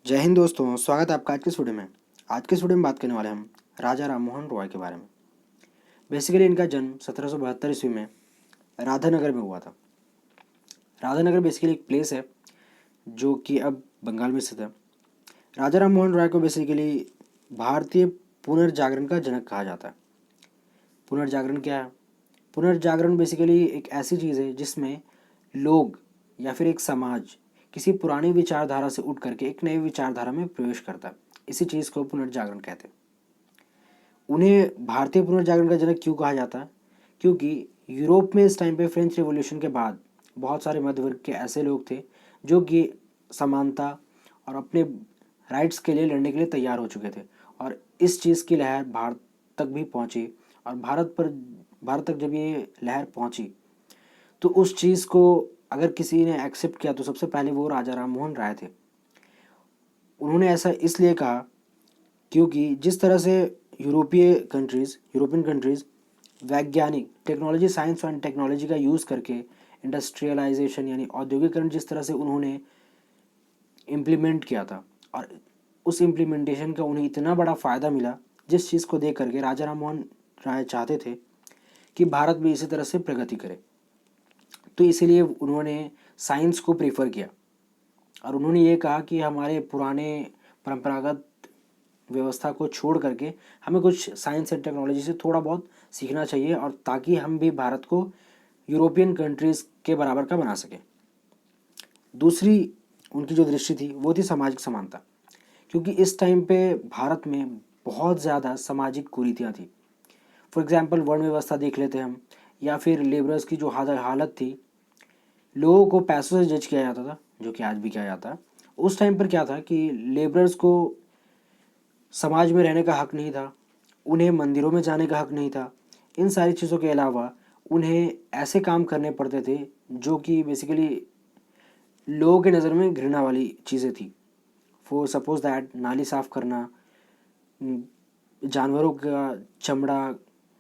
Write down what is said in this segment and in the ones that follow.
जय हिंद दोस्तों, स्वागत है आपका आज के इस वीडियो में। आज के इस वीडियो में बात करने वाले हम राजा राम मोहन रॉय के बारे में। बेसिकली इनका जन्म 1772 ईस्वी में राधानगर में हुआ था। राधानगर बेसिकली एक प्लेस है जो कि अब बंगाल में स्थित है। राजा राम मोहन रॉय को बेसिकली भारतीय पुनर्जागरण का जनक कहा जाता है। पुनर्जागरण क्या है? पुनर्जागरण बेसिकली एक ऐसी चीज़ है जिसमें लोग या फिर एक समाज किसी पुरानी विचारधारा से उठ करके एक नई विचारधारा में प्रवेश करता है। इसी चीज़ को पुनर्जागरण कहते हैं। उन्हें भारतीय पुनर्जागरण का जनक क्यों कहा जाता है? क्योंकि यूरोप में इस टाइम पे फ्रेंच रिवॉल्यूशन के बाद बहुत सारे मध्य वर्ग के ऐसे लोग थे जो कि समानता और अपने राइट्स के लिए लड़ने के लिए तैयार हो चुके थे, और इस चीज़ की लहर भारत तक भी पहुंची। और भारत तक जब ये लहर पहुंची तो उस चीज़ को अगर किसी ने एक्सेप्ट किया तो सबसे पहले वो राजा राम मोहन राय थे। उन्होंने ऐसा इसलिए कहा क्योंकि जिस तरह से यूरोपियन कंट्रीज़ वैज्ञानिक टेक्नोलॉजी, साइंस एंड टेक्नोलॉजी का यूज़ करके इंडस्ट्रियलाइजेशन यानी औद्योगिकरण जिस तरह से उन्होंने इम्प्लीमेंट किया था, और उस इम्प्लीमेंटेशन का उन्हें इतना बड़ा फ़ायदा मिला, जिस चीज़ को देख करके राजा राम मोहन राय चाहते थे कि भारत भी इसी तरह से प्रगति करे। तो इसीलिए उन्होंने साइंस को प्रेफर किया और उन्होंने ये कहा कि हमारे पुराने परंपरागत व्यवस्था को छोड़ करके हमें कुछ साइंस एंड टेक्नोलॉजी से थोड़ा बहुत सीखना चाहिए, और ताकि हम भी भारत को यूरोपियन कंट्रीज़ के बराबर का बना सकें। दूसरी उनकी जो दृष्टि थी वो थी सामाजिक समानता, क्योंकि इस टाइम पे भारत में बहुत ज़्यादा सामाजिक कुरीतियाँ थी। फॉर एग्जांपल वर्ण व्यवस्था देख लेते हम, या फिर लेबरर्स की जो हालत थी, लोगों को पैसों से जज किया जाता था, जो कि आज भी किया जाता है। उस टाइम पर क्या था कि लेबरर्स को समाज में रहने का हक नहीं था, उन्हें मंदिरों में जाने का हक नहीं था। इन सारी चीज़ों के अलावा उन्हें ऐसे काम करने पड़ते थे जो कि बेसिकली लोगों के नज़र में घृणा वाली चीज़ें थी। फॉर सपोज दैट नाली साफ़ करना, जानवरों का चमड़ा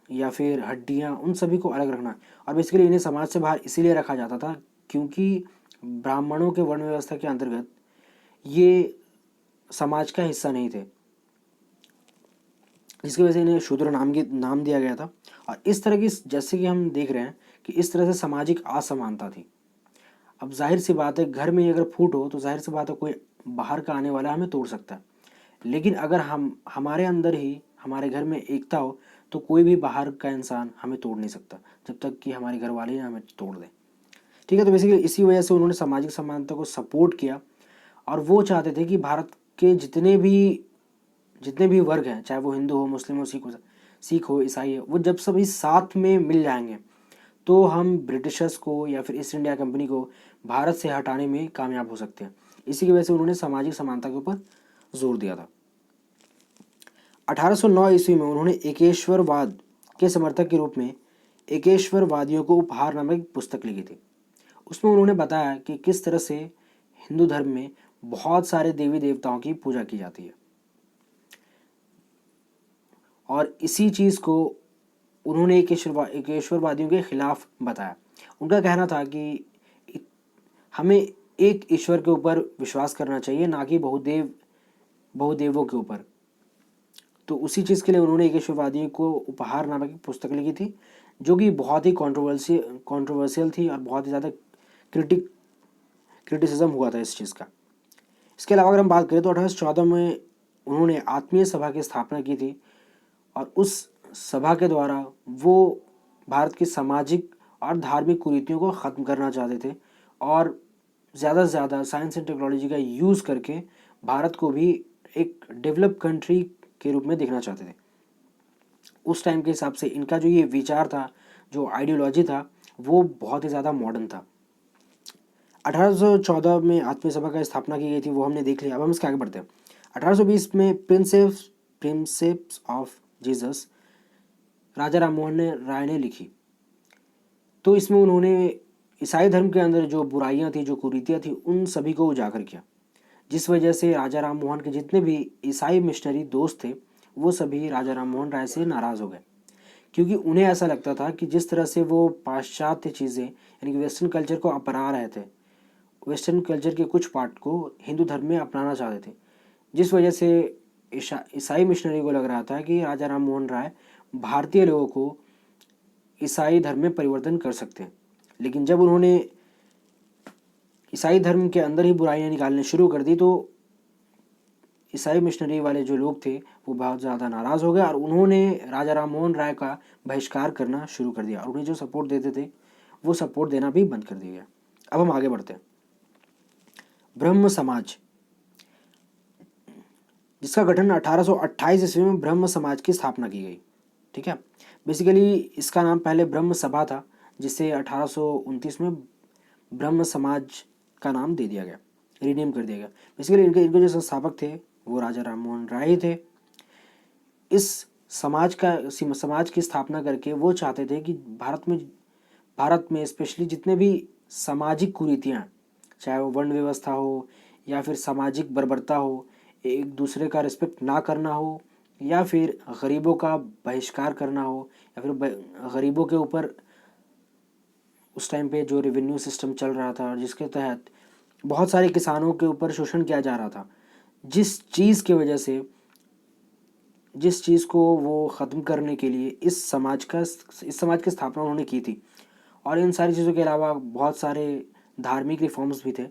या फिर हड्डियाँ, उन सभी को अलग रखना। और बेसिकली इन्हें समाज से बाहर इसीलिए रखा जाता था क्योंकि ब्राह्मणों के वर्ण व्यवस्था के अंतर्गत ये समाज का हिस्सा नहीं थे, जिसकी वजह से इन्हें शूद्र नाम दिया गया था। और इस तरह की, जैसे कि हम देख रहे हैं कि इस तरह से सामाजिक असमानता थी। अब जाहिर सी बात है, घर में ही अगर फूट हो तो जाहिर सी बात है कोई बाहर का आने वाला हमें तोड़ सकता है। लेकिन अगर हमारे अंदर ही, हमारे घर में एकता हो, तो कोई भी बाहर का इंसान हमें तोड़ नहीं सकता, जब तक कि हमारे घर वाले ही हमें तोड़ दें। ठीक है, तो बेसिकली इसी वजह से उन्होंने सामाजिक समानता को सपोर्ट किया, और वो चाहते थे कि भारत के जितने भी वर्ग हैं, चाहे वो हिंदू हो, मुस्लिम हो, सिख हो, ईसाई हो, वो जब सभी साथ में मिल जाएंगे तो हम ब्रिटिशर्स को या फिर ईस्ट इंडिया कंपनी को भारत से हटाने में कामयाब हो सकते हैं। इसी की वजह से उन्होंने सामाजिक समानता के ऊपर जोर दिया था। 1809 ईस्वी में उन्होंने एकेश्वरवाद के समर्थक के रूप में एकेश्वरवादियों को उपहार नामक एक पुस्तक लिखी थी। उसमें उन्होंने बताया कि किस तरह से हिंदू धर्म में बहुत सारे देवी देवताओं की पूजा की जाती है, और इसी चीज़ को उन्होंने एकेश्वरवादियों के खिलाफ बताया। उनका कहना था कि हमें एक ईश्वर के ऊपर विश्वास करना चाहिए, ना कि बहुदेवों के ऊपर। तो उसी चीज़ के लिए उन्होंने एकेश्वरवादियों को उपहार नामक एक पुस्तक लिखी थी, जो कि बहुत ही कॉन्ट्रोवर्शियल थी और बहुत ही ज़्यादा क्रिटिसिज्म हुआ था इस चीज़ का। इसके अलावा अगर हम बात करें तो 1814 में उन्होंने आत्मीय सभा की स्थापना की थी, और उस सभा के द्वारा वो भारत की सामाजिक और धार्मिक कुरीतियों को ख़त्म करना चाहते थे, और ज़्यादा से ज़्यादा साइंस एंड टेक्नोलॉजी का यूज़ करके भारत को भी एक डेवलप कंट्री के रूप में देखना चाहते थे। उस टाइम के हिसाब से इनका जो ये विचार था, जो आइडियोलॉजी था, वो बहुत ही ज़्यादा मॉडर्न था। 1814 में आत्मीय सभा का स्थापना की गई थी, वो हमने देख लिया। अब हम इसके आगे बढ़ते हैं। 1820 में प्रिंसेप्स ऑफ जीसस राजा राम मोहन राय ने लिखी। तो इसमें उन्होंने ईसाई धर्म के अंदर जो बुराइयां थी, जो कुरीतियां थी, उन सभी को उजागर किया, जिस वजह से राजा राम मोहन के जितने भी ईसाई मिशनरी दोस्त थे वो सभी राजा राम मोहन राय से नाराज़ हो गए, क्योंकि उन्हें ऐसा लगता था कि जिस तरह से वो पाश्चात्य चीज़ें यानी कि वेस्टर्न कल्चर को अपना रहे थे, वेस्टर्न कल्चर के कुछ पार्ट को हिंदू धर्म में अपनाना चाहते थे, जिस वजह से ईसाई मिशनरी को लग रहा था कि राजा राम मोहन राय भारतीय लोगों को ईसाई धर्म में परिवर्तन कर सकते हैं। लेकिन जब उन्होंने ईसाई धर्म के अंदर ही बुराइयां निकालने शुरू कर दी तो ईसाई मिशनरी वाले जो लोग थे वो बहुत ज़्यादा नाराज़ हो गए और उन्होंने राजा राम मोहन राय का बहिष्कार करना शुरू कर दिया और उन्हें जो सपोर्ट देते थे वो सपोर्ट देना भी बंद कर दिया गया। अब हम आगे बढ़ते हैं। ब्रह्म समाज, जिसका गठन 1828 ईस्वी में ब्रह्म समाज की स्थापना की गई। ठीक है, बेसिकली इसका नाम पहले ब्रह्म सभा था, जिसे 1829 में ब्रह्म समाज का नाम दे दिया गया, रीनेम कर दिया गया। बेसिकली इनके जो संस्थापक थे वो राजा राम मोहन राय ही थे। इस समाज की स्थापना करके वो चाहते थे कि भारत में स्पेशली जितने भी सामाजिक कुरीतियाँ, चाहे वो वर्ण व्यवस्था हो या फिर सामाजिक बर्बरता हो, एक दूसरे का रिस्पेक्ट ना करना हो, या फिर गरीबों का बहिष्कार करना हो, या फिर गरीबों के ऊपर उस टाइम पे जो रेवेन्यू सिस्टम चल रहा था जिसके तहत बहुत सारे किसानों के ऊपर शोषण किया जा रहा था, जिस चीज़ को वो ख़त्म करने के लिए इस समाज की स्थापना उन्होंने की थी। और इन सारी चीज़ों के अलावा बहुत सारे धार्मिक रिफॉर्म्स भी थे,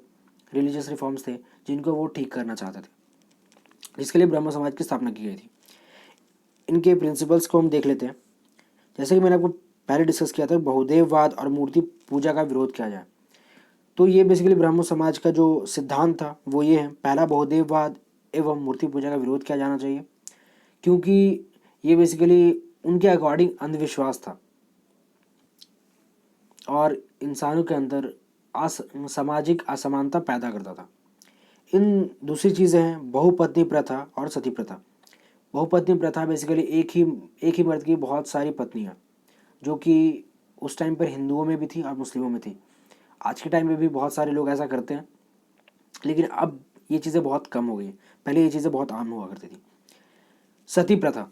रिलीजियस रिफॉर्म्स थे जिनको वो ठीक करना चाहते थे, जिसके लिए ब्रह्म समाज की स्थापना की गई थी। इनके प्रिंसिपल्स को हम देख लेते हैं। जैसे कि मैंने आपको पहले डिस्कस किया था, बहुदेववाद और मूर्ति पूजा का विरोध किया जाए। तो ये बेसिकली ब्रह्म समाज का जो सिद्धांत था वो ये है, पहला बहुदेववाद एवं मूर्ति पूजा का विरोध किया जाना चाहिए, क्योंकि ये बेसिकली उनके अकॉर्डिंग अंधविश्वास था और इंसानों के अंदर सामाजिक असमानता पैदा करता था। इन दूसरी चीज़ें हैं बहुपत्नी प्रथा और सती प्रथा। बहुपत्नी प्रथा बेसिकली एक ही मर्द की बहुत सारी पत्नियाँ, जो कि उस टाइम पर हिंदुओं में भी थी और मुस्लिमों में थी। आज के टाइम में भी बहुत सारे लोग ऐसा करते हैं, लेकिन अब ये चीज़ें बहुत कम हो गई। पहले ये चीज़ें बहुत आम हुआ करती थी। सती प्रथा,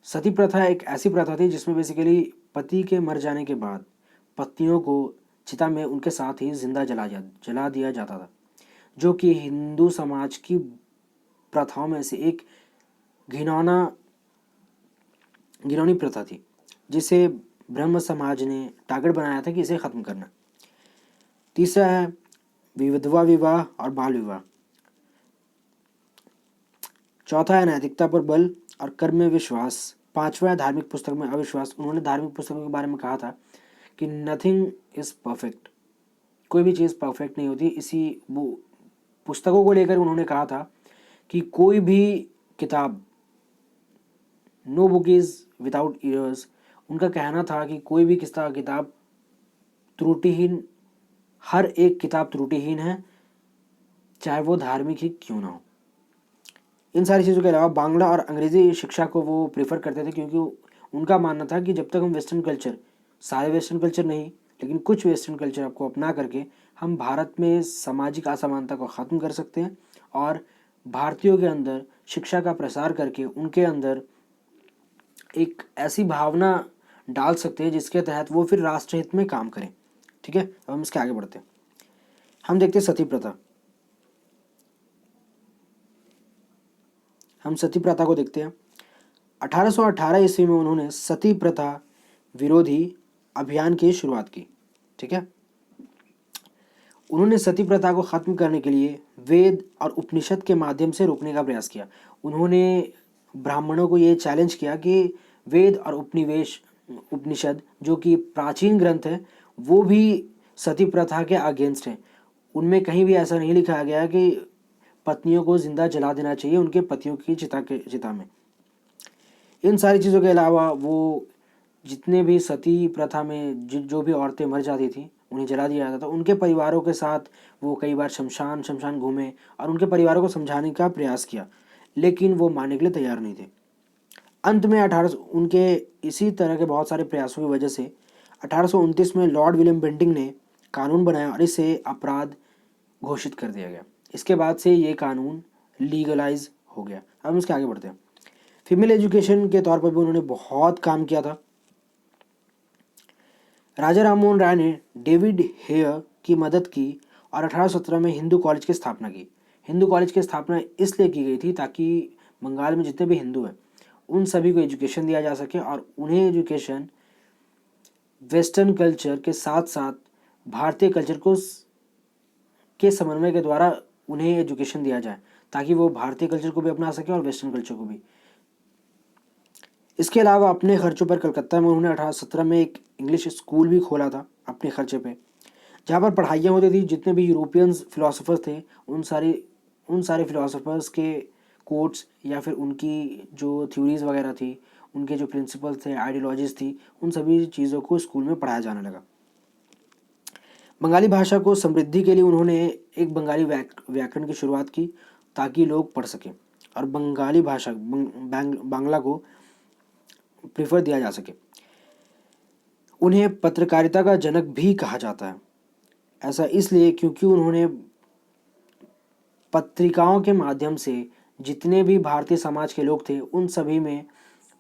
सती प्रथा एक ऐसी प्रथा थी जिसमें बेसिकली पति के मर जाने के बाद पत्नियों को चिता में उनके साथ ही जिंदा जला दिया जाता था, जो कि हिंदू समाज की प्रथाओं में से एक घिनौनी प्रथा थी, जिसे ब्रह्म समाज ने टारगेट बनाया था कि इसे ख़त्म करना। तीसरा है विधवा विवाह और बाल विवाह। चौथा है नैतिकता पर बल और कर्म में विश्वास। पांचवा है धार्मिक पुस्तक में अविश्वास। उन्होंने धार्मिक पुस्तकों के बारे में कहा था कि नथिंग इज़ परफेक्ट, कोई भी चीज़ परफेक्ट नहीं होती। इसी पुस्तकों को लेकर उन्होंने कहा था कि कोई भी किताब, no book is without errors. उनका कहना था कि कोई भी किताब त्रुटिहीन, हर एक किताब त्रुटिहीन है, चाहे वो धार्मिक ही क्यों ना हो। इन सारी चीज़ों के अलावा बांग्ला और अंग्रेज़ी शिक्षा को वो प्रेफर करते थे, क्योंकि उनका मानना था कि जब तक हम वेस्टर्न कल्चर, सारे वेस्टर्न कल्चर नहीं लेकिन कुछ वेस्टर्न कल्चर आपको अपना करके हम भारत में सामाजिक असमानता को ख़त्म कर सकते हैं और भारतीयों के अंदर शिक्षा का प्रसार करके उनके अंदर एक ऐसी भावना डाल सकते हैं जिसके तहत वो फिर राष्ट्रहित में काम करें। ठीक है, अब हम इसके आगे बढ़ते हैं। हम देखते हैं सती प्रथा। हम सती प्रथा को देखते हैं। 1818 ईस्वी में उन्होंने सती प्रथा विरोधी अभियान की शुरुआत की। ठीक है, उन्होंने सती प्रथा को ख़त्म करने के लिए वेद और उपनिषद के माध्यम से रोकने का प्रयास किया। उन्होंने ब्राह्मणों को ये चैलेंज किया कि वेद और उपनिषद जो कि प्राचीन ग्रंथ है वो भी सती प्रथा के अगेंस्ट हैं। उनमें कहीं भी ऐसा नहीं लिखा गया कि पत्नियों को जिंदा जला देना चाहिए उनके पतियों की चिता में। इन सारी चीज़ों के अलावा वो जितने भी सती प्रथा में जो भी औरतें मर जाती थी उन्हें जला दिया जाता था। उनके परिवारों के साथ वो कई बार शमशान घूमे और उनके परिवारों को समझाने का प्रयास किया, लेकिन वो मानने के लिए तैयार नहीं थे। अंत में उनके इसी तरह के बहुत सारे प्रयासों की वजह से 1829 में लॉर्ड विलियम बेंटिंक ने कानून बनाया और इसे अपराध घोषित कर दिया गया। इसके बाद से ये कानून लीगलाइज हो गया। अब हम इसके आगे बढ़ते हैं। फीमेल एजुकेशन के तौर पर भी उन्होंने बहुत काम किया था। राजा राममोहन राय ने डेविड हेयर की मदद की और 1817 में हिंदू कॉलेज की स्थापना की। हिंदू कॉलेज की स्थापना इसलिए की गई थी ताकि बंगाल में जितने भी हिंदू हैं उन सभी को एजुकेशन दिया जा सके और उन्हें एजुकेशन वेस्टर्न कल्चर के साथ साथ भारतीय कल्चर को के समन्वय के द्वारा उन्हें एजुकेशन दिया जाए ताकि वो भारतीय कल्चर को भी अपना सके और वेस्टर्न कल्चर को भी। इसके अलावा अपने खर्चों पर कलकत्ता में उन्होंने 1817 में एक इंग्लिश स्कूल भी खोला था अपने खर्चे पे, जहाँ पर पढ़ाइयाँ होती थी। जितने भी यूरोपियंस फिलोसोफर्स थे उन सारे फिलोसोफर्स के कोट्स या फिर उनकी जो थ्योरीज वगैरह थी, उनके जो प्रिंसिपल्स थे, आइडियोलॉजीज थी, उन सभी चीज़ों को स्कूल में पढ़ाया जाने लगा। बंगाली भाषा को समृद्धि के लिए उन्होंने एक बंगाली व्याकरण की शुरुआत की ताकि लोग पढ़ सकें और बंगाली भाषा बांग्ला को प्रेफर दिया जा सके। उन्हें पत्रकारिता का जनक भी कहा जाता है। ऐसा इसलिए क्योंकि उन्होंने पत्रिकाओं के माध्यम से जितने भी भारतीय समाज के लोग थे उन सभी में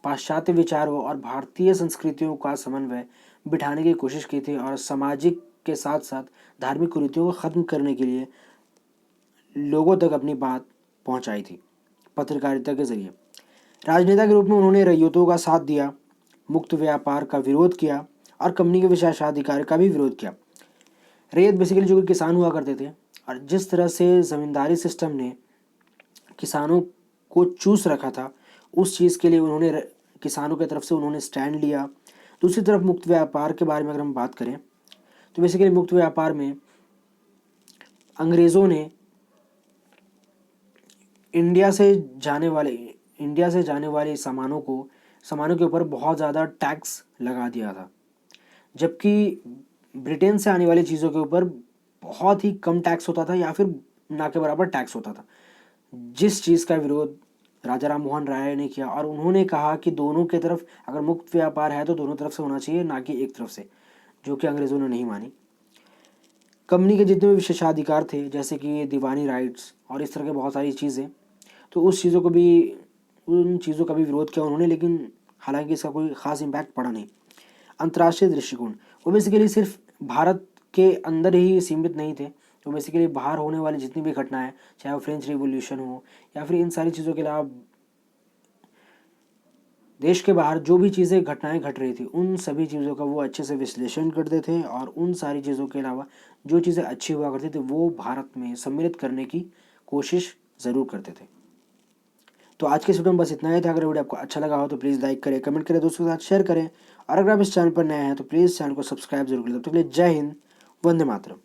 पाश्चात्य विचारों और भारतीय संस्कृतियों का समन्वय बिठाने की कोशिश की थी और सामाजिक के साथ साथ धार्मिक कुरीतियों को ख़त्म करने के लिए लोगों तक अपनी बात पहुंचाई थी पत्रकारिता के जरिए। राजनेता के रूप में उन्होंने रैयतों का साथ दिया, मुक्त व्यापार का विरोध किया और कंपनी के विशेषाधिकार का भी विरोध किया। रैयत बेसिकली जो कि किसान हुआ करते थे और जिस तरह से ज़मींदारी सिस्टम ने किसानों को चूस रखा था उस चीज़ के लिए उन्होंने किसानों की तरफ से उन्होंने स्टैंड लिया। दूसरी तरफ मुक्त व्यापार के बारे में अगर हम बात करें तो बेसिकली मुक्त व्यापार में अंग्रेज़ों ने इंडिया से जाने वाले सामानों के ऊपर बहुत ज़्यादा टैक्स लगा दिया था, जबकि ब्रिटेन से आने वाली चीज़ों के ऊपर बहुत ही कम टैक्स होता था या फिर ना के बराबर टैक्स होता था। जिस चीज़ का विरोध राजा राम मोहन राय ने किया और उन्होंने कहा कि दोनों की तरफ अगर मुक्त व्यापार है तो दोनों तरफ से होना चाहिए, ना कि एक तरफ से, जो कि अंग्रेज़ों ने नहीं मानी। कंपनी के जितने भी विशेषाधिकार थे जैसे कि दीवानी राइट्स और इस तरह के बहुत सारी चीज़ें, तो उन चीज़ों का भी विरोध किया उन्होंने, लेकिन हालांकि इसका कोई ख़ास इम्पैक्ट पड़ा नहीं। अंतर्राष्ट्रीय दृष्टिकोण, वो बेसिकली सिर्फ भारत के अंदर ही सीमित नहीं थे, तो बेसिकली बाहर होने वाली जितनी भी घटनाएं, चाहे वो फ्रेंच रिवॉल्यूशन हो या फिर इन सारी चीज़ों के अलावा देश के बाहर जो भी चीज़ें घटनाएं घट रही थी उन सभी चीज़ों का वो अच्छे से विश्लेषण करते थे और उन सारी चीज़ों के अलावा जो चीज़ें अच्छी हुआ करती थी वो भारत में सम्मिलित करने की कोशिश ज़रूर करते थे। तो आज के इस वीडियो में बस इतना ही था। अगर वीडियो आपको अच्छा लगा हो तो प्लीज़ लाइक करें, कमेंट करें, दोस्तों के साथ शेयर करें और अगर आप इस चैनल पर नए हैं तो प्लीज़ चैनल को सब्सक्राइब जरूर करें। तब तक के लिए जय हिंद, वंदे मातरम।